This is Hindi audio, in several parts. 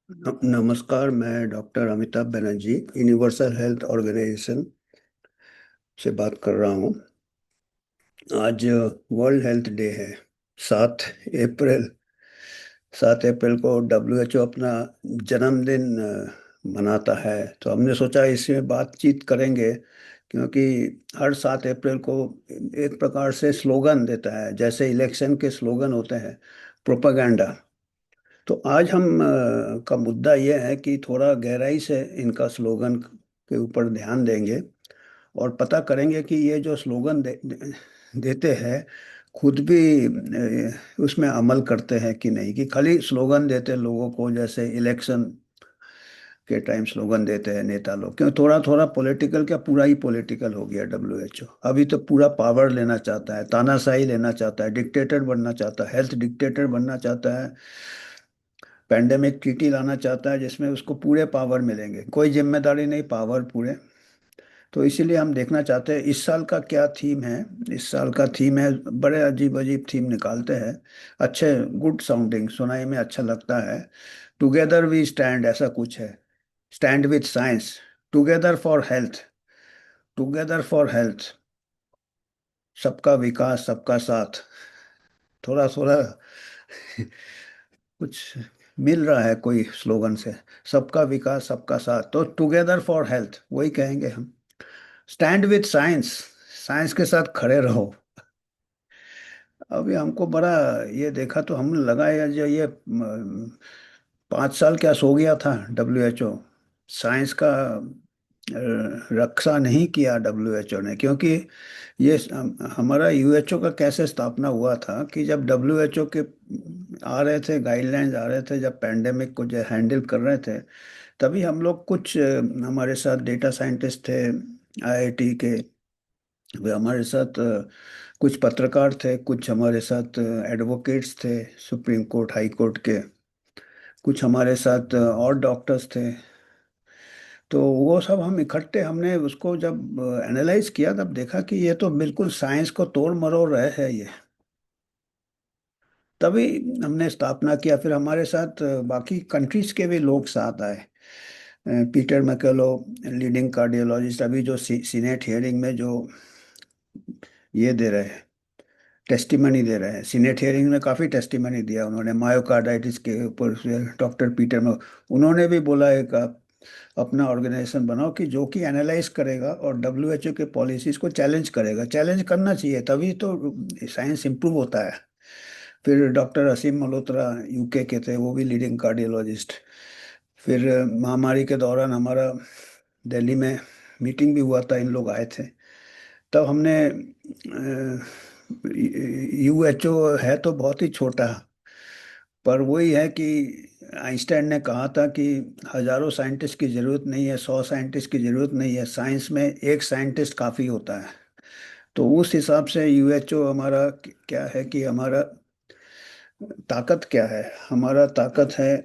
नमस्कार। मैं doctor Amitabh Banerjee universal health organisation से बात कर रहा हूँ। आज वर्ल्ड हेल्थ डे है। 7 अप्रैल 7 अप्रैल को डब्ल्यूएचओ अपना जन्मदिन मनाता है। तो हमने सोचा इसमें बातचीत करेंगे, क्योंकि हर 7 अप्रैल को एक प्रकार से स्लोगन देता है, जैसे इलेक्शन के स्लोगन होते हैं, प्रोपागेंडा। तो आज हम का मुद्दा यह है कि थोड़ा गहराई से इनका स्लोगन के ऊपर ध्यान देंगे और पता करेंगे कि ये जो स्लोगन देते हैं, खुद भी उसमें अमल करते हैं कि नहीं, कि खाली स्लोगन देते हैं लोगों को, जैसे इलेक्शन के टाइम स्लोगन देते हैं नेता लोग। क्यों थोड़ा थोड़ा पॉलिटिकल, क्या पूरा ही पॉलिटिकल हो गया डब्ल्यूएचओ। अभी तो पूरा पावर लेना चाहता है, तानाशाही लेना चाहता है, डिक्टेटर बनना चाहता है, हेल्थ डिक्टेटर बनना चाहता है, पैंडेमिक ट्रीटी लाना चाहता है जिसमें उसको पूरे पावर मिलेंगे, कोई जिम्मेदारी नहीं, पावर पूरे। तो इसीलिए हम देखना चाहते हैं इस साल का क्या थीम है। इस साल का थीम है, बड़े अजीब अजीब थीम निकालते हैं, अच्छे गुड साउंडिंग, सुनाई में अच्छा लगता है। टुगेदर वी स्टैंड, ऐसा कुछ है। Stand with science, together for health, together for health, सबका विकास सबका साथ। थोड़ा थोड़ा कुछ मिल रहा है कोई स्लोगन से। सबका विकास सबका साथ, तो टुगेदर फॉर हेल्थ वही कहेंगे हम। स्टैंड विथ साइंस, साइंस के साथ खड़े रहो। अभी हमको बड़ा ये देखा तो हम लगा यार, जो ये 5 साल क्या सो गया था डब्ल्यूएचओ। साइंस का रक्षा नहीं किया डब्ल्यूएचओ ने, क्योंकि ये हमारा यूएचओ का कैसे स्थापना हुआ था कि जब डब्ल्यूएचओ के आ रहे थे गाइडलाइंस, आ रहे थे जब पैंडेमिक को जो हैंडल कर रहे थे, तभी हम लोग कुछ हमारे साथ डेटा साइंटिस्ट थे आईआईटी के, वे हमारे साथ कुछ पत्रकार थे, कुछ हमारे साथ एडवोकेट्स थे सुप्रीम कोर्ट हाई कोर्ट के, कुछ हमारे साथ और डॉक्टर्स थे। तो वो सब हम इकट्ठे हमने उसको जब एनालाइज किया, तब देखा कि ये तो बिल्कुल साइंस को तोड़ मरोड़ रहे हैं ये। तभी हमने स्थापना किया। फिर हमारे साथ बाकी कंट्रीज के भी लोग साथ आए। पीटर मैकेलो, लीडिंग कार्डियोलॉजिस्ट, अभी जो सीनेट हियरिंग में जो ये दे रहे हैं, टेस्टिमनी दे रहे हैं, सीनेट हियरिंग में काफ़ी टेस्टिमनी दिया उन्होंने मायोकार्डाइटिस के ऊपर। डॉक्टर पीटर में उन्होंने भी बोला एक आप अपना ऑर्गेनाइजेशन बनाओ कि जो कि एनालाइज करेगा और डब्ल्यूएचओ के पॉलिसीज को चैलेंज करेगा। चैलेंज करना चाहिए, तभी तो साइंस इंप्रूव होता है। फिर डॉक्टर असीम मल्होत्रा यूके के थे, वो भी लीडिंग कार्डियोलॉजिस्ट। फिर महामारी के दौरान हमारा दिल्ली में मीटिंग भी हुआ था, इन लोग आए थे। तब हमने यूएचओ है तो बहुत ही छोटा, पर वही है कि आइंस्टाइन ने कहा था कि हजारों साइंटिस्ट की जरूरत नहीं है, 100 साइंटिस्ट की जरूरत नहीं है, साइंस में एक साइंटिस्ट काफी होता है। तो उस हिसाब से यूएचओ हमारा क्या है कि हमारा ताकत क्या है। हमारा ताकत है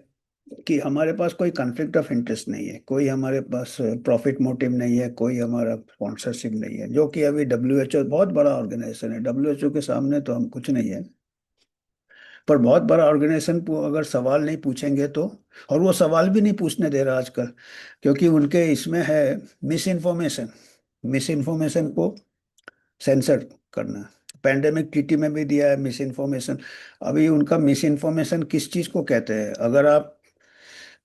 कि हमारे पास कोई कॉन्फ्लिक्ट ऑफ इंटरेस्ट नहीं है, कोई हमारे पास प्रॉफिट मोटिव नहीं है, कोई हमारा स्पॉन्सरशिप नहीं है, जो कि अभी डब्ल्यूएचओ बहुत बड़ा ऑर्गेनाइजेशन है, डब्ल्यूएचओ के सामने तो हम कुछ नहीं है। पर बहुत बड़ा ऑर्गेनाइजेशन को अगर सवाल नहीं पूछेंगे तो, और वो सवाल भी नहीं पूछने दे रहा आजकल, क्योंकि उनके इसमें है मिस इन्फॉर्मेशन। मिस इन्फॉर्मेशन को सेंसर करना। पैंडेमिक ट्रीटी में भी दिया है मिस इन्फॉर्मेशन। अभी उनका मिस इन्फॉर्मेशन किस चीज़ को कहते हैं, अगर आप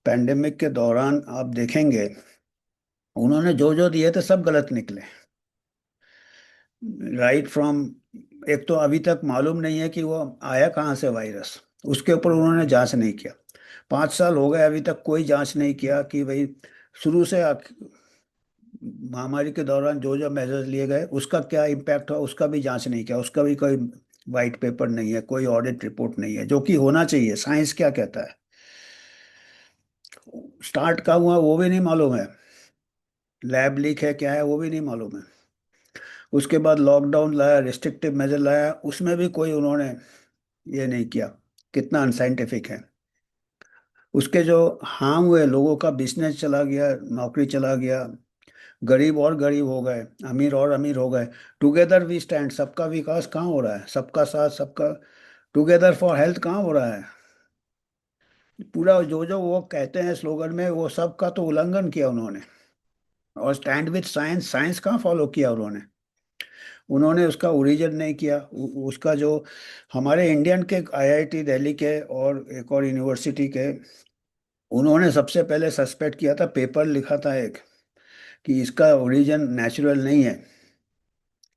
पैंडेमिक के दौरान आप देखेंगे, उन्होंने जो जो दिए थे सब गलत निकले। राइट फ्रॉम, एक तो अभी तक मालूम नहीं है कि वो आया कहाँ से वायरस, उसके ऊपर उन्होंने जांच नहीं किया। 5 साल हो गए, अभी तक कोई जांच नहीं किया कि भाई शुरू से महामारी के दौरान जो जो मेजर्स लिए गए उसका क्या इम्पैक्ट हुआ, उसका भी जांच नहीं किया, उसका भी कोई वाइट पेपर नहीं है, कोई ऑडिट रिपोर्ट नहीं है, जो कि होना चाहिए। साइंस क्या कहता है, स्टार्ट कहाँ हुआ वो भी नहीं मालूम है, लैब लीक है क्या है वो भी नहीं मालूम है। उसके बाद लॉकडाउन लाया, रिस्ट्रिक्टिव मेजर लाया, उसमें भी कोई उन्होंने ये नहीं किया। कितना अनसाइंटिफिक है। उसके जो हार्म हुए, लोगों का बिजनेस चला गया, नौकरी चला गया, गरीब और गरीब हो गए, अमीर और अमीर हो गए। टुगेदर वी स्टैंड, सबका विकास कहाँ हो रहा है, सबका साथ सबका, टुगेदर फॉर हेल्थ कहाँ हो रहा है। पूरा जो जो वो कहते हैं स्लोगन में, वो सब का तो उल्लंघन किया उन्होंने। और स्टैंड विथ साइंस, साइंस कहाँ फॉलो किया उन्होंने? उन्होंने उसका ओरिजिन नहीं किया। उसका जो हमारे इंडियन के आईआईटी दिल्ली के और एक और यूनिवर्सिटी के, उन्होंने सबसे पहले सस्पेक्ट किया था, पेपर लिखा था एक, कि इसका ओरिजिन नेचुरल नहीं है,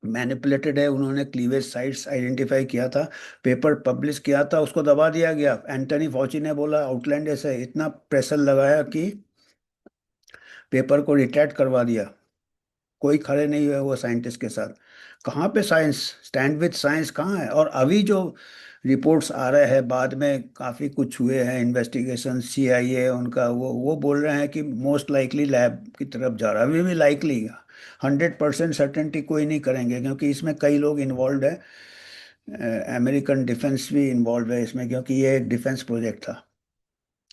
मैनिपुलेटेड है। उन्होंने क्लीवेज साइट्स आइडेंटिफाई किया था, पेपर पब्लिश किया था, उसको दबा दिया गया। एंटनी फॉची ने बोला आउटलैंडर्स है, इतना प्रेशर लगाया कि पेपर को रिट्रैक्ट करवा दिया। कोई खड़े नहीं हुए वो साइंटिस्ट के साथ। कहाँ पे साइंस, स्टैंड विथ साइंस कहाँ है? और अभी जो रिपोर्ट्स आ रहे हैं, बाद में काफ़ी कुछ हुए हैं इन्वेस्टिगेशन, सीआईए उनका, वो बोल रहे हैं कि मोस्ट लाइकली लैब की तरफ जा रहा है। अभी भी लाइकली, 100% सर्टेनिटी कोई नहीं करेंगे, क्योंकि इसमें कई लोग इन्वॉल्व है। अमेरिकन डिफेंस भी इन्वॉल्व है इसमें, क्योंकि ये एक डिफेंस प्रोजेक्ट था।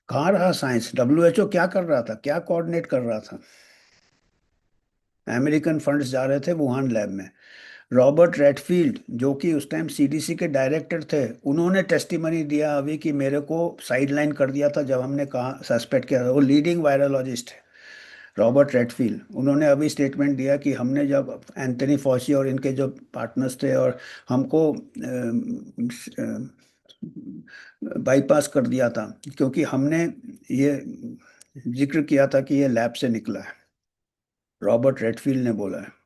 कहाँ रहा साइंस? डब्ल्यूएचओ क्या कर रहा था, क्या कोऑर्डिनेट कर रहा था? अमेरिकन फंड्स जा रहे थे वुहान लैब में। रॉबर्ट रेडफील्ड, जो कि उस टाइम सीडीसी के डायरेक्टर थे, उन्होंने टेस्टिमनी दिया अभी कि मेरे को साइडलाइन कर दिया था जब हमने कहा, सस्पेक्ट किया था। वो लीडिंग वायरोलॉजिस्ट है, रॉबर्ट रेडफील्ड। उन्होंने अभी स्टेटमेंट दिया कि हमने जब एंथनी फॉसी और इनके जो पार्टनर्स थे, और हमको बाईपास कर दिया था, क्योंकि हमने ये जिक्र किया था कि ये लैब से निकला है। रॉबर्ट रेडफील्ड ने बोला है।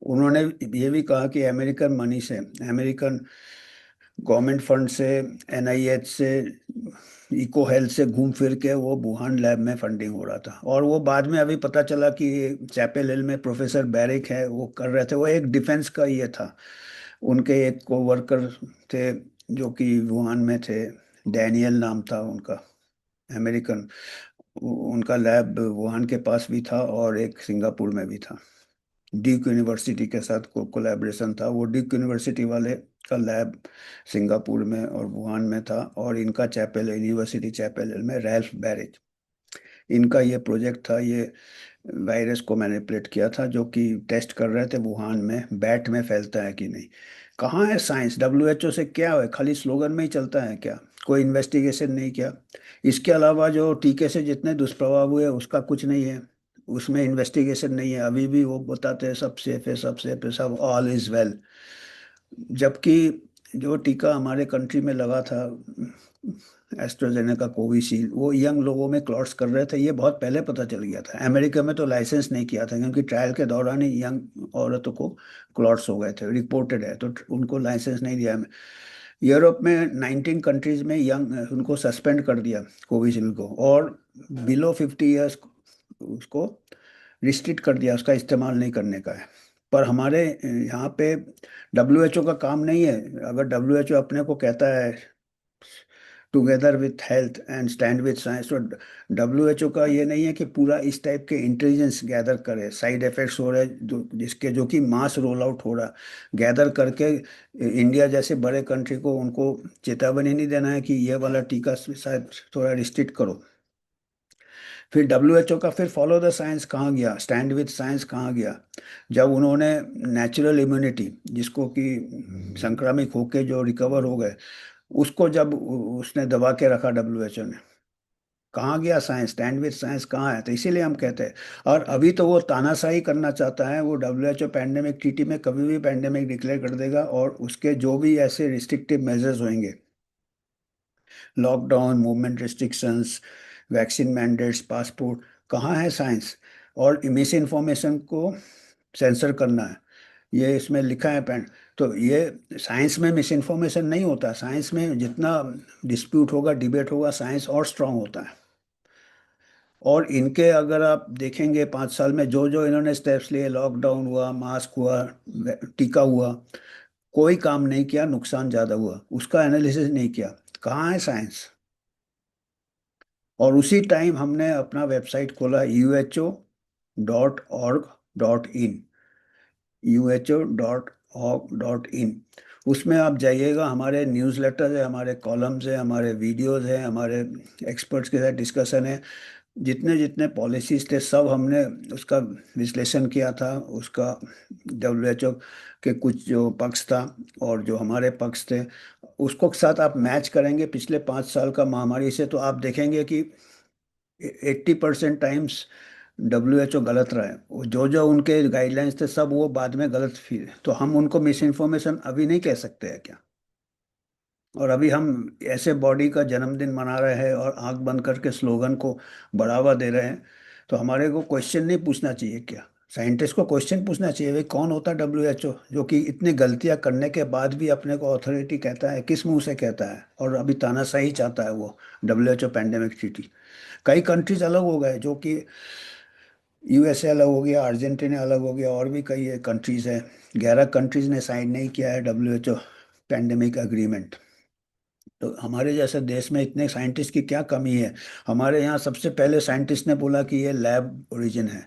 उन्होंने ये भी कहा कि अमेरिकन मनी से, अमेरिकन गवर्नमेंट फंड से, एनआईएच से, इको हेल्थ से घूम फिर के वो वुहान लैब में फंडिंग हो रहा था। और वो बाद में अभी पता चला कि चैपेल हिल में प्रोफेसर बैरिक है, वो कर रहे थे। वो एक डिफेंस का ये था। उनके एक को वर्कर थे जो कि वुहान में थे, डैनियल नाम था उनका, अमेरिकन। उनका लैब वुहान के पास भी था और एक सिंगापुर में भी था। ड्यूक यूनिवर्सिटी के साथ कोलैबोरेशन था। वो ड्यूक यूनिवर्सिटी वाले का लैब सिंगापुर में और वुहान में था, और इनका चैपेल यूनिवर्सिटी चैपेल में रैल्फ बैरिज, इनका ये प्रोजेक्ट था। ये वायरस को मैनिपुलेट किया था, जो कि टेस्ट कर रहे थे वुहान में, बैट में फैलता है कि नहीं। कहाँ है साइंस? डब्ल्यूएचओ से क्या है? खाली स्लोगन में ही चलता है क्या? कोई इन्वेस्टिगेशन नहीं किया। इसके अलावा जो टीके से जितने दुष्प्रभाव हुए उसका कुछ नहीं है, उसमें इन्वेस्टिगेशन नहीं है। अभी भी वो बताते हैं सब सेफ है, सब सेफ है, सब ऑल इज वेल। जबकि जो टीका हमारे कंट्री में लगा था, एस्ट्राजेनेका कोविशील्ड, वो यंग लोगों में क्लॉट्स कर रहे थे, ये बहुत पहले पता चल गया था। अमेरिका में तो लाइसेंस नहीं किया था, क्योंकि ट्रायल के दौरान ही यंग औरतों को क्लॉट्स हो गए थे, रिपोर्टेड है, तो उनको लाइसेंस नहीं दिया। यूरोप में 19 कंट्रीज में यंग उनको सस्पेंड कर दिया कोविशील्ड को, और बिलो 50 ईयर्स उसको रिस्ट्रिक्ट कर दिया, उसका इस्तेमाल नहीं करने का है। पर हमारे यहाँ पे डब्ल्यूएचओ का काम नहीं है। अगर डब्ल्यूएचओ अपने को कहता है together with health and stand with science, तो डब्ल्यूएचओ का ये नहीं है कि पूरा इस टाइप के इंटेलिजेंस गैदर करे, साइड इफेक्ट्स हो रहे जो कि मास रोल आउट हो रहा, गैदर करके इंडिया जैसे बड़े कंट्री को उनको चेतावनी नहीं देना है कि ये वाला टीका शायद थोड़ा रिस्ट्रिक्ट करो। फिर डब्ल्यूएचओ का फिर फॉलो द साइंस कहाँ गया, स्टैंड विथ साइंस कहाँ गया? जब उन्होंने नेचुरल इम्यूनिटी, जिसको कि संक्रामक होके जो रिकवर हो गए, उसको जब उसने दबा के रखा डब्ल्यूएचओ ने, कहाँ गया साइंस? स्टैंड विथ साइंस कहाँ है? तो इसीलिए हम कहते हैं। और अभी तो वो तानाशाही करना चाहता है। वो डब्ल्यूएचओ पैंडेमिक ट्रीटी में कभी भी पैंडेमिक डिक्लेयर कर देगा, और उसके जो भी ऐसे रिस्ट्रिक्टिव मेजर्स होंगे, lockdown, movement restrictions, vaccine mandates, passport, कहाँ है साइंस? और मिस इन्फॉर्मेशन को सेंसर करना है, ये इसमें लिखा है पेन। तो ये साइंस में मिस इन्फॉर्मेशन नहीं होता। साइंस में जितना डिस्प्यूट होगा, डिबेट होगा, साइंस और स्ट्रांग होता है। और इनके अगर आप देखेंगे 5 साल में जो जो इन्होंने स्टेप्स लिए, लॉकडाउन हुआ, मास्क हुआ, टीका हुआ, कोई काम नहीं किया, नुकसान ज़्यादा हुआ, उसका एनालिसिस नहीं किया। कहाँ है साइंस? और उसी टाइम हमने अपना वेबसाइट खोला, uho.org.in, uho.org.in। उसमें आप जाइएगा, हमारे न्यूज़लेटर्स है, हमारे कॉलम्स है, हमारे वीडियोस हैं, हमारे एक्सपर्ट्स के साथ डिस्कशन है। जितने जितने पॉलिसीज थे सब हमने उसका विश्लेषण किया था, उसका डब्ल्यूएचओ के कुछ जो पक्ष था और जो हमारे पक्ष थे उसको साथ आप मैच करेंगे पिछले 5 साल का महामारी से, तो आप देखेंगे कि 80% टाइम्स डब्ल्यूएचओ गलत रहा है। वो जो जो उनके गाइडलाइंस थे सब वो बाद में गलत फिर, तो हम उनको मिस इन्फॉर्मेशन अभी नहीं कह सकते हैं क्या? और अभी हम ऐसे बॉडी का जन्मदिन मना रहे हैं और आंख बंद करके स्लोगन को बढ़ावा दे रहे हैं, तो हमारे को क्वेश्चन नहीं पूछना चाहिए क्या? साइंटिस्ट को क्वेश्चन पूछना चाहिए, भाई कौन होता है डब्ल्यूएचओ जो कि इतनी गलतियां करने के बाद भी अपने को अथॉरिटी कहता है, किस मुंह से कहता है? और अभी तानाशाही चाहता है वो डब्ल्यूएचओ पैंडेमिक ट्रीटी। कई कंट्रीज अलग हो गए, जो कि यूएसए अलग हो गया, अर्जेंटीना अलग हो गया, और भी कई कंट्रीज हैं। 11 कंट्रीज ने साइन नहीं किया है डब्ल्यूएचओ पैंडेमिक एग्रीमेंट। तो हमारे जैसे देश में इतने साइंटिस्ट की क्या कमी है? हमारे यहाँ सबसे पहले साइंटिस्ट ने बोला कि ये लैब ओरिजिन है।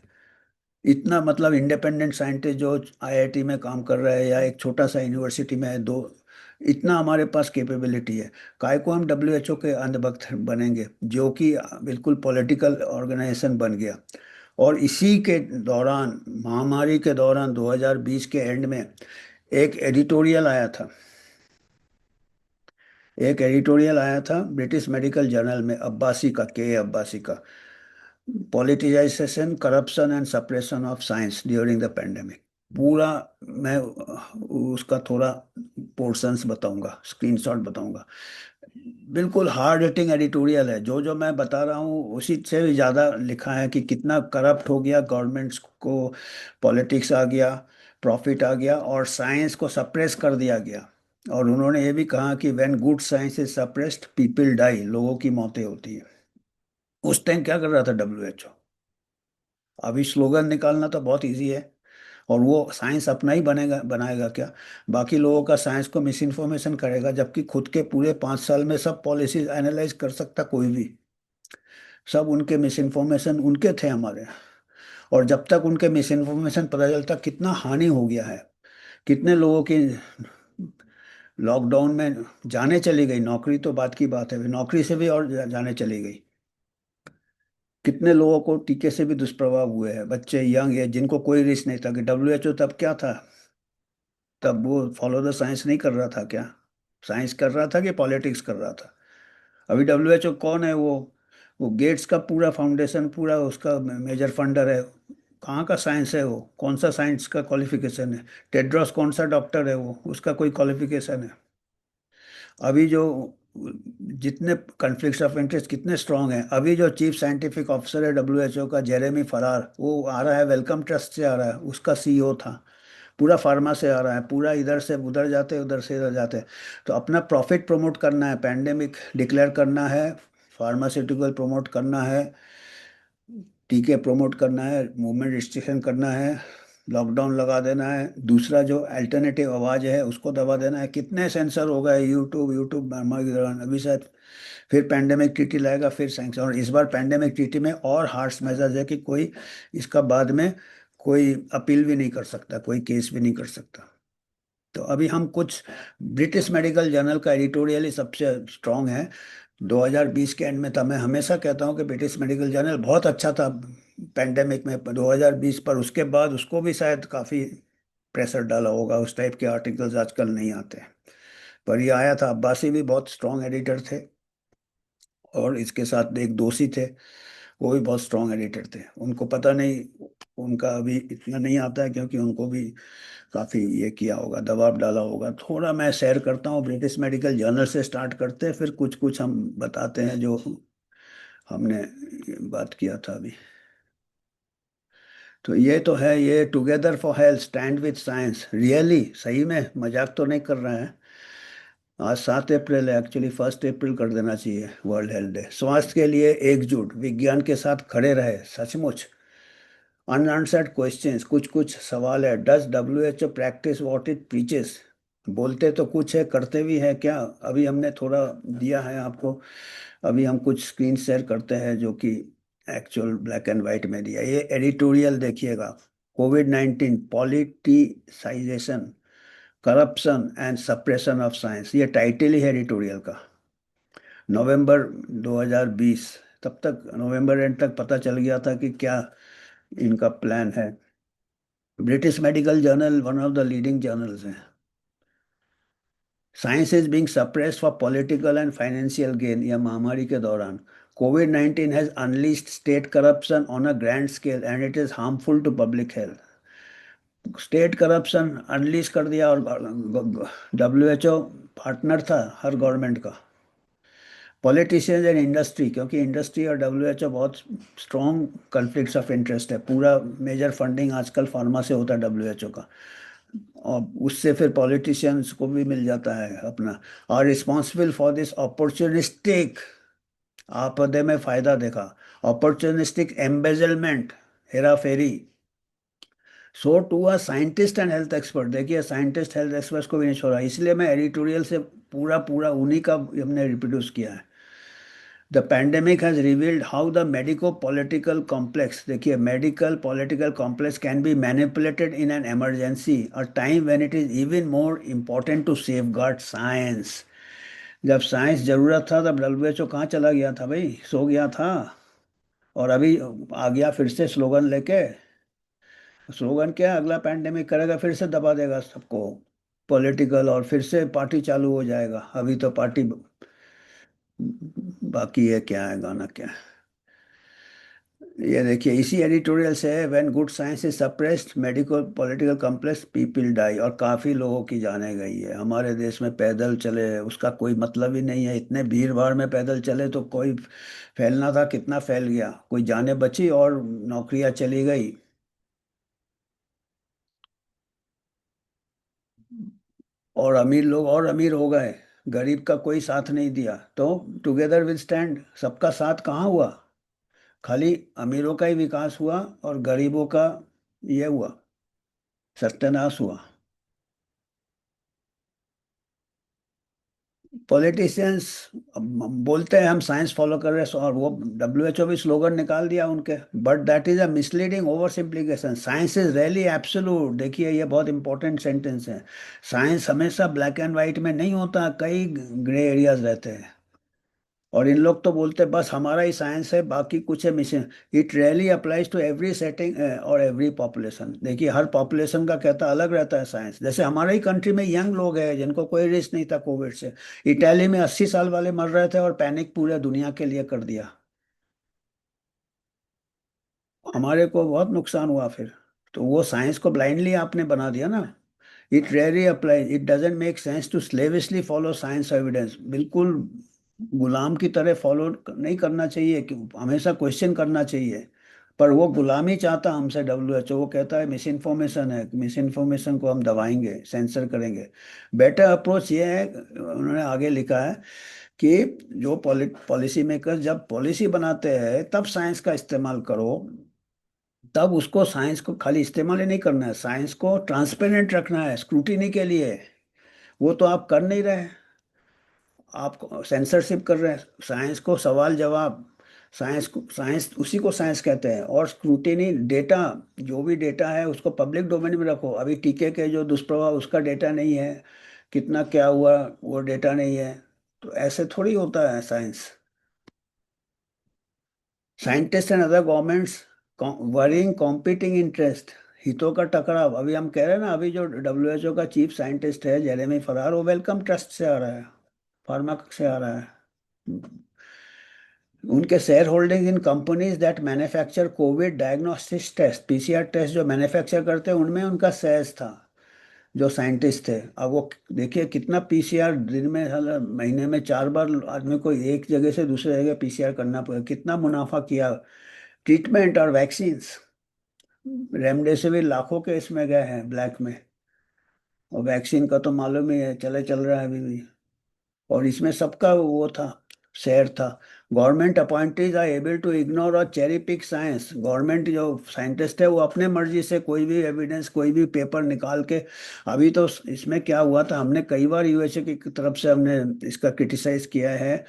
इतना मतलब इंडिपेंडेंट साइंटिस्ट जो आईआईटी में काम कर रहा है या एक छोटा सा यूनिवर्सिटी में है दो, इतना हमारे पास कैपेबिलिटी है। काय को हम डब्ल्यूएचओ के अंधभक्त बनेंगे, जो कि बिल्कुल पॉलिटिकल ऑर्गेनाइजेशन बन गया। और इसी के दौरान, महामारी के दौरान 2020 के एंड में एक एडिटोरियल आया था। एक एडिटोरियल आया था ब्रिटिश मेडिकल जर्नल में, अब्बासी का, के अब्बासी का, politicization, corruption and suppression of science during the pandemic. पूरा मैं उसका थोड़ा पोर्शंस बताऊंगा, स्क्रीनशॉट बताऊंगा। बिल्कुल हार्ड हिटिंग एडिटोरियल है। जो जो मैं बता रहा हूँ उसी से भी ज़्यादा लिखा है कि कितना करप्ट हो गया गवर्नमेंट्स को, पॉलिटिक्स आ गया, प्रॉफिट आ गया और साइंस को सप्रेस कर दिया गया। और उन्होंने ये भी कहा कि when good science is suppressed people die, लोगों की मौतें होती है। उस टाइम क्या कर रहा था डब्ल्यूएचओ? अभी स्लोगन निकालना तो बहुत इजी है, और वो साइंस अपना ही बनेगा, बनाएगा क्या? बाकी लोगों का साइंस को मिस इन्फॉर्मेशन करेगा, जबकि खुद के पूरे 5 साल में सब पॉलिसीज एनालाइज कर सकता कोई भी। सब उनके मिस इन्फॉर्मेशन उनके थे हमारे। और जब तक उनके मिस इन्फॉर्मेशन पता चलता कितना हानि हो गया है, कितने लोगों की लॉकडाउन में जाने चली गई, नौकरी तो बात की बात है, नौकरी से भी और जाने चली गई। कितने लोगों को टीके से भी दुष्प्रभाव हुए हैं, बच्चे, यंग एज, जिनको कोई रिस्क नहीं था। कि डब्ल्यूएचओ तब क्या था? तब वो फॉलो द साइंस नहीं कर रहा था क्या? साइंस कर रहा था कि पॉलिटिक्स कर रहा था? अभी डब्ल्यूएचओ कौन है? वो गेट्स का पूरा फाउंडेशन, पूरा उसका मेजर फंडर है। कहाँ का साइंस है वो? कौन सा साइंस का क्वालिफिकेशन है? टेड्रोस कौन सा डॉक्टर है वो? उसका कोई क्वालिफिकेशन है? अभी जो जितने कन्फ्लिक्ट्स ऑफ इंटरेस्ट कितने स्ट्रांग हैं, अभी जो चीफ साइंटिफिक ऑफिसर है डब्ल्यूएचओ का, जेरेमी फरार, वो आ रहा है वेलकम ट्रस्ट से, आ रहा है, उसका सीईओ था। पूरा फार्मा से आ रहा है, पूरा इधर से उधर जाते, उधर से इधर जाते। तो अपना प्रॉफिट प्रमोट करना है, पैंडेमिक डिक्लेयर करना है, फार्मास्यूटिकल प्रमोट करना है, टीके प्रमोट करना है, मूवमेंट रिस्ट्रिक्शन करना है, लॉकडाउन लगा देना है, दूसरा जो अल्टरनेटिव आवाज़ है उसको दबा देना है। कितने सेंसर हो गए, यूट्यूब यूट्यूब महामारी के दौरान। अभी शायद फिर पैंडेमिक ट्रीटी लाएगा, फिर सैंक्शन। और इस बार पैंडेमिक ट्रीटी में और हार्श मेजर्स है कि कोई इसका बाद में कोई अपील भी नहीं कर सकता, कोई केस भी नहीं कर सकता। तो अभी हम कुछ, ब्रिटिश मेडिकल जर्नल का एडिटोरियल ही सबसे स्ट्रांग है 2020 के एंड में था। मैं हमेशा कहता हूँ कि ब्रिटिश मेडिकल जर्नल बहुत अच्छा था पैंडेमिक में 2020, पर उसके बाद उसको भी शायद काफ़ी प्रेशर डाला होगा, उस टाइप के आर्टिकल्स आजकल नहीं आते। पर ये आया था। अब्बासी भी बहुत स्ट्रांग एडिटर थे, और इसके साथ एक दोषी थे, वो भी बहुत स्ट्रांग एडिटर थे। उनको पता नहीं, उनका अभी इतना नहीं आता है, क्योंकि उनको भी काफ़ी ये किया होगा, दबाव डाला होगा। थोड़ा मैं शेयर करता हूँ, ब्रिटिश मेडिकल जर्नल से स्टार्ट करते हैं, फिर कुछ कुछ हम बताते हैं जो हमने बात किया था अभी। तो ये तो है, ये together for health stand with science, really सही में मजाक तो नहीं कर रहे हैं। आज 7 अप्रैल है, एक्चुअली 1 अप्रैल कर देना चाहिए वर्ल्ड हेल्थ डे। स्वास्थ्य के लिए एकजुट, विज्ञान के साथ खड़े रहे, सचमुच। अनआंसर्ड क्वेश्चंस, कुछ कुछ सवाल है। Does WHO practice what it preaches? बोलते तो कुछ है, करते भी है क्या? अभी हमने थोड़ा दिया है आपको। अभी हम कुछ स्क्रीन शेयर करते हैं जो कि एक्चुअल ब्लैक एंड वाइट में दिया। ये एडिटोरियल देखिएगा, कोविड-19 politicization, corruption and suppression of science, ये टाइटल ही है एडिटोरियल का। नवंबर 2020, तब तक नवंबर एंड तक पता चल गया था कि क्या इनका प्लान है। British medical journal one of the leading journals है। Science is being suppressed for political and financial gain, या महामारी के दौरान कोविड-19 has unleashed state corruption on a grand scale and it is harmful to public health. State corruption unleash कर दिया, और डब्ल्यूएचओ पार्टनर था हर गवर्नमेंट का। पॉलिटिशियंस एंड इंडस्ट्री, क्योंकि इंडस्ट्री और डब्ल्यूएचओ बहुत स्ट्रॉन्ग कॉन्फ्लिक्ट्स ऑफ इंटरेस्ट है। पूरा मेजर फंडिंग आजकल फार्मा से होता है डब्ल्यूएचओ का, और उससे फिर पॉलिटिशियंस को भी मिल जाता है अपना। और रिस्पॉन्सिबल फॉर दिस अपॉर्चुनिस्टिक, आपदे में फायदा देखा, अपॉर्चुनिस्टिक एम्बेजलमेंट, हेरा फेरी, so to a scientist and health expert. देखिए साइंटिस्ट हेल्थ एक्सपर्ट्स को भी नहीं छोड़ा, इसलिए मैं एडिटोरियल से पूरा पूरा उन्हीं का हमने रिप्रोड्यूस किया है। The pandemic has revealed how the medico political complex, देखिए medical political complex can be manipulated in an emergency, a time when it is even more important to safeguard science. जब साइंस जरूरत था तब डब्ल्यूएचओ कहाँ चला गया था भाई, सो गया था। और अभी आ गया फिर से स्लोगन लेके। स्लोगन क्या है, अगला पैंडेमिक करेगा फिर से दबा देगा सबको पॉलिटिकल, और फिर से पार्टी चालू हो जाएगा। अभी तो पार्टी बाकी है, क्या है गाना क्या है। ये देखिए इसी एडिटोरियल से है, when good science is suppressed medical political complex people die, और काफी लोगों की जाने गई है हमारे देश में। पैदल चले उसका कोई मतलब ही नहीं है, इतने भीड़ भाड़ में पैदल चले तो कोई फैलना था, कितना फैल गया, कोई जाने बची और नौकरियां चली गई। और अमीर लोग और अमीर हो गए, गरीब का कोई साथ नहीं दिया। तो टुगेदर विल स्टैंड, सबका साथ कहाँ हुआ, खाली अमीरों का ही विकास हुआ और गरीबों का ये हुआ, सत्यानाश हुआ। पॉलिटिशियंस बोलते हैं हम साइंस फॉलो कर रहे हैं, और वो डब्ल्यूएचओ भी स्लोगन निकाल दिया उनके, but that is a misleading over simplification. Science is really absolute, देखिए ये बहुत इंपॉर्टेंट सेंटेंस है। साइंस हमेशा ब्लैक एंड वाइट में नहीं होता, कई ग्रे एरियाज रहते हैं। और इन लोग तो बोलते हैं बस हमारा ही साइंस है, बाकी कुछ है mission. It really applies to every setting और एवरी पॉपुलेशन। देखिए हर पॉपुलेशन का कहता अलग रहता है साइंस। जैसे हमारे ही कंट्री में यंग लोग हैं जिनको कोई रिस्क नहीं था कोविड से, इटाली में 80 साल वाले मर रहे थे और पैनिक पूरे दुनिया के लिए कर दिया। हमारे को बहुत नुकसान हुआ फिर। तो वो साइंस को ब्लाइंडली आपने बना दिया ना। It rarely apply, it doesn't make sense to slavishly follow science evidence. बिल्कुल गुलाम की तरह फॉलो नहीं करना चाहिए, कि हमेशा क्वेश्चन करना चाहिए। पर वो गुलामी चाहता हमसे डब्ल्यूएचओ, वो कहता है मिस इन्फॉर्मेशन है, मिस इन्फॉर्मेशन को हम दबाएंगे, सेंसर करेंगे। बेटर अप्रोच ये है, उन्होंने आगे लिखा है कि जो पॉलिसी मेकर जब पॉलिसी बनाते हैं तब साइंस का इस्तेमाल करो। तब उसको साइंस को खाली इस्तेमाल ही नहीं करना है, साइंस को ट्रांसपेरेंट रखना है स्क्रूटिनी के लिए। वो तो आप कर नहीं रहे, आप सेंसरशिप कर रहे हैं साइंस को, सवाल जवाब। साइंस को, साइंस उसी को साइंस कहते हैं। और स्क्रूटिनी डेटा, जो भी डेटा है उसको पब्लिक डोमेन में रखो। अभी टीके के जो दुष्प्रभाव उसका डेटा नहीं है, कितना क्या हुआ वो डेटा नहीं है। तो ऐसे थोड़ी होता है science. Scientist and other governments worrying competing interest, हितों का टकराव। अभी हम कह रहे हैं ना, अभी जो डब्ल्यूएचओ का चीफ साइंटिस्ट है जेरेमी फरार, वो वेलकम ट्रस्ट से आ रहा है, फार्मा से आ रहा है। उनके share holding in companies that manufacture covid diagnostics test, PCR test जो मैन्युफैक्चर करते हैं उनमें उनका शेयर्स था, जो साइंटिस्ट थे। अब वो देखिए कितना पीसीआर दिन में, साला महीने में 4 बार आदमी को एक जगह से दूसरे जगह पीसीआर करना पड़ेगा, कितना मुनाफा किया। ट्रीटमेंट और वैक्सीन्स, रेमडेसिविर लाखों के इसमें गए हैं ब्लैक में। और वैक्सीन का तो मालूम ही है, चले चल रहा है अभी भी। और इसमें सबका वो था, शेयर था। Government appointees are able to ignore और चेरी पिक साइंस, गवर्नमेंट जो साइंटिस्ट है वो अपने मर्जी से कोई भी एविडेंस, कोई भी पेपर निकाल के। अभी तो इसमें क्या हुआ था, हमने कई बार यूएसए की तरफ से हमने इसका क्रिटिसाइज किया है।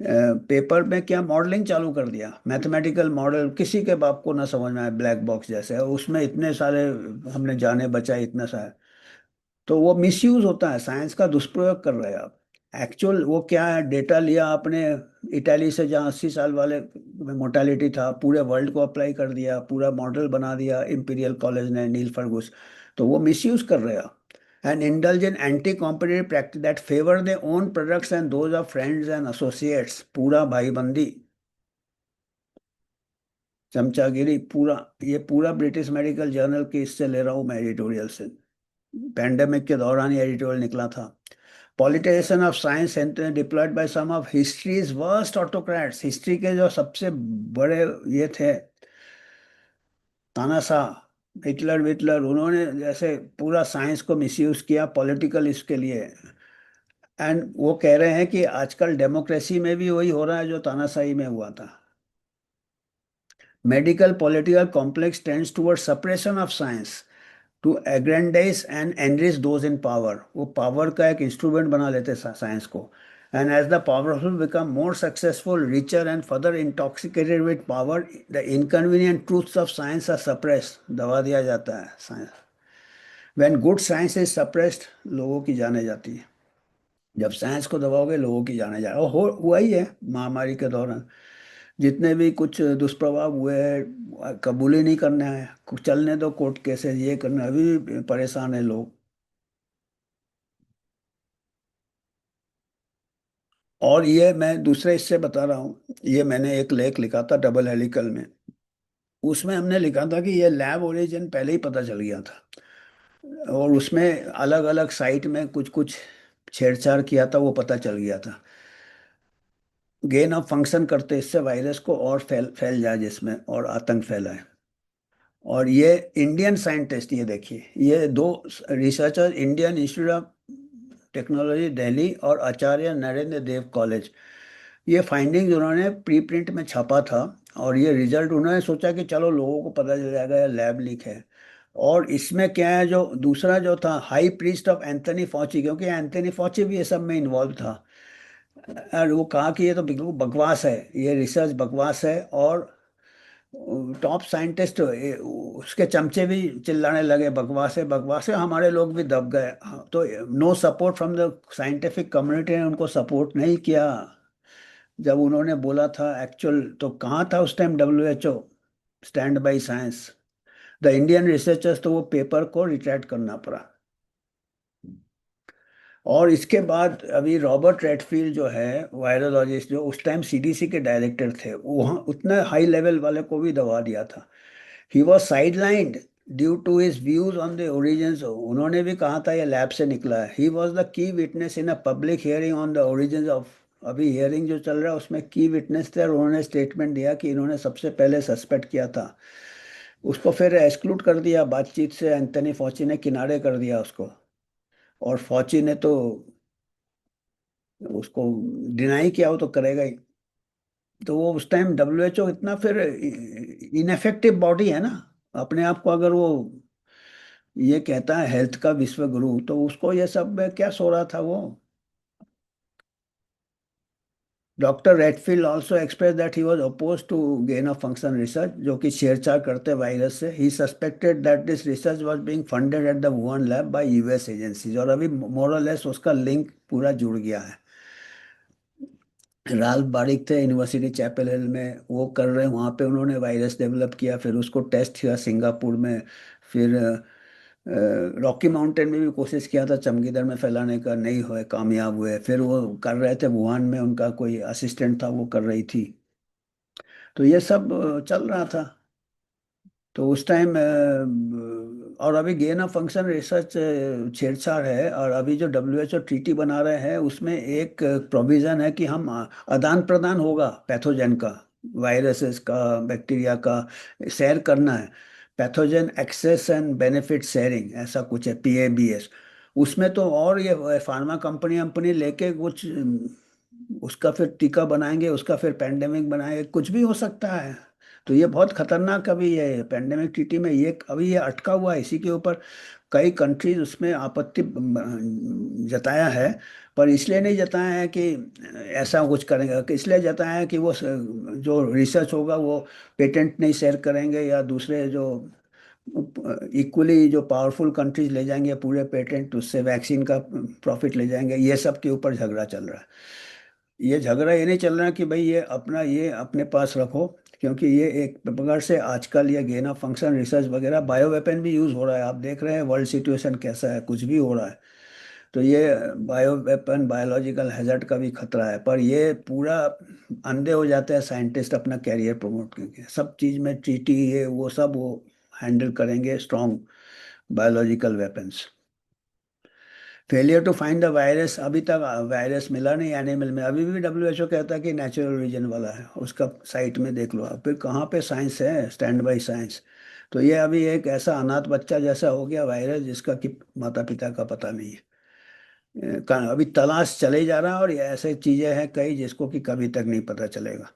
पेपर में क्या मॉडलिंग चालू कर दिया, मैथमेटिकल मॉडल, किसी के बाप को ना समझ में आए, ब्लैक बॉक्स जैसे है उसमें इतने सारे हमने जाने बचाए, इतना सारे। तो वो मिसयूज होता है, साइंस का दुष्प्रयोग कर रहे हैं आप। एक्चुअल वो क्या है, डेटा लिया आपने इटाली से, जहाँ 80 साल वाले में मोर्टालिटी था, पूरे वर्ल्ड को अप्लाई कर दिया, पूरा मॉडल बना दिया इंपीरियल कॉलेज ने, नील फर्गुस। तो वो मिसयूज कर रहे हैं। And indulge in anti competitive practice that favour their own products and those of friends and associates, पूरा भाईबंदी, चमचागिरी पूरा। ये पूरा ब्रिटिश मेडिकल जर्नल के इससे ले रहा हूँ मैं, एडिटोरियल से। पैंडेमिक के दौरान ये एडिटोरियल निकला था। Politicisation of science deployed by some of history's worst autocrats, history के जो सबसे बड़े ये थे, तानाशाह, हिटलर विटलर, उन्होंने जैसे पूरा साइंस को मिसयूज किया पॉलिटिकल इसके लिए। एंड वो कह रहे हैं कि आजकल डेमोक्रेसी में भी वही हो रहा है जो तानाशाही में हुआ था। Medical political complex tends toward suppression of science to aggrandize and enrich those in power, वो पावर का एक इंस्ट्रूमेंट बना लेते साइंस को। And as the powerful become more successful, richer and further intoxicated with power, the inconvenient truths of science are suppress, दबा दिया जाता है science. When good science is suppressed, लोगों की जाने जाती है। जब साइंस को दबाओगे, लोगों की जाने जाए। और हो हुआ ही है महामारी के दौरान, जितने भी कुछ दुष्प्रभाव हुए हैं, कबूल ही नहीं करना है, चलने दो कोर्ट केसेस, ये करना, अभी भी परेशान है लोग। और ये मैं दूसरे इससे बता रहा हूँ, ये मैंने एक लेख लिखा था डबल हेलिकल में। उसमें हमने लिखा था कि ये लैब ओरिजिन पहले ही पता चल गया था, और उसमें अलग अलग साइट में कुछ कुछ छेड़छाड़ किया था, वो पता चल गया था। गेन ऑफ फंक्शन करते इससे वायरस को और फैल फैल जाए जिसमें, और आतंक फैलाए। और ये इंडियन साइंटिस्ट, ये देखिए, ये दो researcher, Indian institute of technology Delhi और आचार्य नरेंद्र देव कॉलेज, ये फाइंडिंग्स उन्होंने प्री प्रिंट में छापा था। और ये रिजल्ट उन्होंने सोचा कि चलो लोगों को पता चल जाएगा ये लैब लीक है। और इसमें क्या है, जो दूसरा जो था हाई प्रीस्ट ऑफ एंथनी फॉची, क्योंकि एंथनी फॉची भी ये सब में इन्वॉल्व था, और वो कहा कि ये तो बिल्कुल बकवास है, ये रिसर्च बकवास है। और टॉप साइंटिस्ट उसके चमचे भी चिल्लाने लगे, बकवास है बकवास है, हमारे लोग भी दब गए। हाँ, तो no support from the scientific community ने उनको सपोर्ट नहीं किया जब उन्होंने बोला था एक्चुअल। तो कहाँ था उस time WHO, stand by science. The Indian researchers, तो वो पेपर को रिट्रैक्ट करना पड़ा। और इसके बाद अभी रॉबर्ट रेडफील्ड जो है, वायरोलॉजिस्ट, जो उस टाइम CDC के डायरेक्टर थे, वहाँ उतने हाई लेवल वाले को भी दबा दिया था। He was sidelined due to his views on the origins, उन्होंने भी कहा था ये लैब से निकला है। He was the key witness in a public hearing on the origins of, अभी हियरिंग जो चल रहा है उसमें की विटनेस थे, और उन्होंने स्टेटमेंट दिया कि इन्होंने सबसे पहले सस्पेक्ट किया था। उसको फिर एक्सक्लूड कर दिया बातचीत से, एंथनी फॉची ने किनारे कर दिया उसको। और फॉची ने तो उसको डिनाई किया, वो तो करेगा ही। तो वो उस टाइम WHO इतना फिर इनफेक्टिव बॉडी है ना, अपने आप को अगर वो ये कहता है हेल्थ का विश्व गुरु, तो उसको ये सब में क्या सो रहा था वो। Doctor Redfield also express that he was oppose to gain of function research, जो कि छेड़छाड़ करते वायरस से। He suspected that this research was being funded at the Wuhan lab by US agencies, और अभी मोरलेस उसका लिंक पूरा जुड़ गया है। राल्फ बारिक थे यूनिवर्सिटी चैपल हिल में, वो कर रहे हैं वहाँ पे, उन्होंने वायरस डेवलप किया, फिर उसको टेस्ट किया सिंगापुर में। फिर रॉकी माउंटेन में भी कोशिश किया था चमगीदड़ में फैलाने का, नहीं हुए, कामयाब हुए। फिर वो कर रहे थे वुहान में, उनका कोई असिस्टेंट था, वो कर रही थी। तो ये सब चल रहा था। तो उस टाइम और अभी गेन ऑफ फंक्शन रिसर्च छेड़छाड़ है। और अभी जो WHO ट्रीटी बना रहे हैं, उसमें एक प्रोविजन है कि हम आदान प्रदान होगा पैथोजन का, वायरसेस का, बैक्टीरिया का, शेयर करना है। Pathogen access and benefit sharing, ऐसा कुछ है, PABS। उसमें तो और ये फार्मा कंपनी लेके कुछ उसका फिर टीका बनाएंगे, उसका फिर पेंडेमिक बनाएंगे, कुछ भी हो सकता है। तो ये बहुत खतरनाक अभी है पेंडेमिक ट्रीटी में, ये अभी ये अटका हुआ है इसी के ऊपर। कई कंट्रीज उसमें आपत्ति जताया है, पर इसलिए नहीं जताया है कि ऐसा कुछ करेंगे, कि इसलिए जताया है कि वो जो रिसर्च होगा वो पेटेंट नहीं शेयर करेंगे, या दूसरे जो इक्वली जो पावरफुल कंट्रीज ले जाएंगे पूरे पेटेंट, उससे वैक्सीन का प्रॉफिट ले जाएंगे, ये सब के ऊपर झगड़ा चल रहा है। ये झगड़ा ये नहीं चल रहा कि भाई ये अपना ये अपने पास रखो, क्योंकि ये एक प्रकार से आजकल ये गेन ऑफ फंक्शन रिसर्च वगैरह, बायो वेपन भी यूज हो रहा है। आप देख रहे हैं वर्ल्ड सिचुएशन कैसा है, कुछ भी हो रहा है। तो ये बायो वेपन बायोलॉजिकल हैजर्ड का भी खतरा है, पर ये पूरा अंधे हो जाते हैं साइंटिस्ट अपना कैरियर प्रमोट करके, सब चीज में ट्रीटी ये वो सब वो हैंडल करेंगे strong biological weapons. Failure to find the virus, अभी तक वायरस मिला नहीं एनिमल में, अभी भी डब्ल्यूएचओ कहता है कि नेचुरल रीजन वाला है, उसका साइट में देख लो आप, फिर कहाँ पे साइंस है, स्टैंड बाय साइंस। तो ये अभी एक ऐसा अनाथ बच्चा जैसा हो गया वायरस, जिसका कि माता पिता का पता नहीं है। अभी तलाश चले जा रहा है, और ये ऐसे चीजें हैं कई जिसको कि कभी तक नहीं पता चलेगा।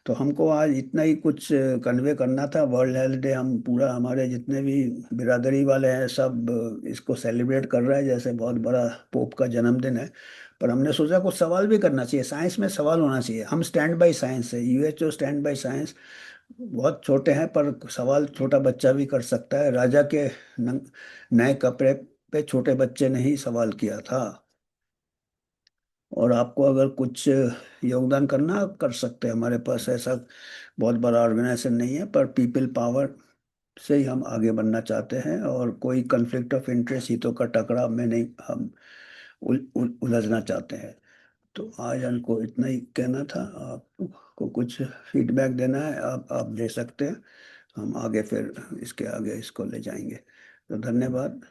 तो हमको आज इतना ही कुछ कन्वे करना था। वर्ल्ड हेल्थ डे हम पूरा, हमारे जितने भी बिरादरी वाले हैं सब इसको सेलिब्रेट कर रहे हैं जैसे बहुत बड़ा पोप का जन्मदिन है। पर हमने सोचा कुछ सवाल भी करना चाहिए, साइंस में सवाल होना चाहिए। हम स्टैंड बाय साइंस है, यूएचओ स्टैंड बाय साइंस। बहुत छोटे हैं पर सवाल छोटा बच्चा भी कर सकता है। राजा के नए कपड़े पे छोटे बच्चे ने ही सवाल किया था। और आपको अगर कुछ योगदान करना, आप कर सकते हैं। हमारे पास ऐसा बहुत बड़ा ऑर्गेनाइजेशन नहीं है, पर पीपल पावर से ही हम आगे बढ़ना चाहते हैं, और कोई कन्फ्लिक्ट ऑफ इंटरेस्ट, हितों का टकराव में नहीं हम उलझना चाहते हैं। तो आज हमको इतना ही कहना था। आपको कुछ फीडबैक देना है, आप दे सकते हैं। हम आगे फिर इसके आगे इसको ले जाएंगे। तो धन्यवाद।